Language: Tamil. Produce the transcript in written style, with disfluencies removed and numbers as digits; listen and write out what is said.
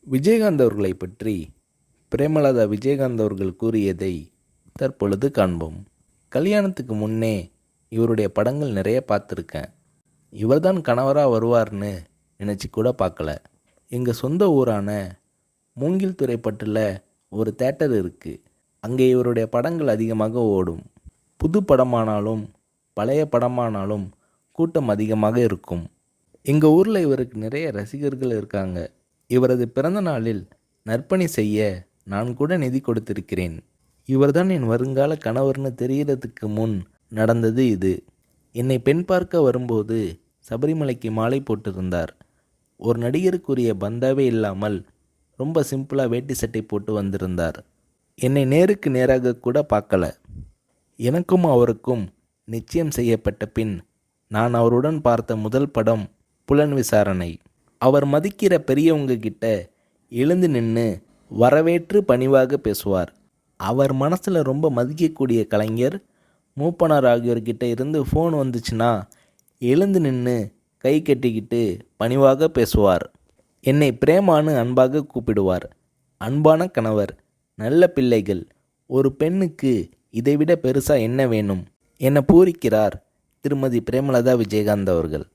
விஜயகாந்த் அவர்களை பற்றி பிரேமலதா விஜயகாந்த் அவர்கள் கூறியதை தற்பொழுது காண்போம். கல்யாணத்துக்கு முன்னே இவருடைய படங்கள் நிறைய பார்த்துருக்கேன். இவர்தான் கணவராக வருவார்னு நினச்சி கூட பார்க்கல. எங்கள் சொந்த ஊரான மூங்கில் துறைப்பட்டில் ஒரு தேட்டர் இருக்குது. அங்கே இவருடைய படங்கள் அதிகமாக ஓடும். புது படமானாலும் பழைய படமானாலும் கூட்டம் அதிகமாக இருக்கும். எங்கள் ஊரில் இவருக்கு நிறைய ரசிகர்கள் இருக்காங்க. இவரது பிறந்த நாளில் நற்பணி செய்ய நான் கூட நிதி கொடுத்திருக்கிறேன். இவர்தான் என் வருங்கால கணவர்னு தெரிகிறதுக்கு முன் நடந்தது இது. என்னை பெண் பார்க்க வரும்போது சபரிமலைக்கு மாலை போட்டிருந்தார். ஒரு நடிகருக்குரிய பந்தாவே இல்லாமல் ரொம்ப சிம்பிளாக வேட்டி சட்டை போட்டு வந்திருந்தார். என்னை நேருக்கு நேராக கூட பார்க்கல. எனக்கும் அவருக்கும் நிச்சயம் செய்யப்பட்ட பின் நான் அவருடன் பார்த்த முதல் படம் புலன் விசாரணை. அவர் மதிக்கிற பெரியவங்க கிட்ட எழுந்து நின்று வரவேற்று பணிவாக பேசுவார். அவர் மனசில் ரொம்ப மதிக்கக்கூடிய கலைஞர் மூப்பனார் ஆகியோர்கிட்ட இருந்து ஃபோன் வந்துச்சுன்னா எழுந்து நின்று கை கட்டிக்கிட்டு பணிவாக பேசுவார். என்னை பிரேமான்னு அன்பாக கூப்பிடுவார். அன்பான கணவர், நல்ல பிள்ளைகள், ஒரு பெண்ணுக்கு இதைவிட பெருசாக என்ன வேணும் என பூரிக்கிறார் திருமதி பிரேமலதா விஜயகாந்த் அவர்கள்.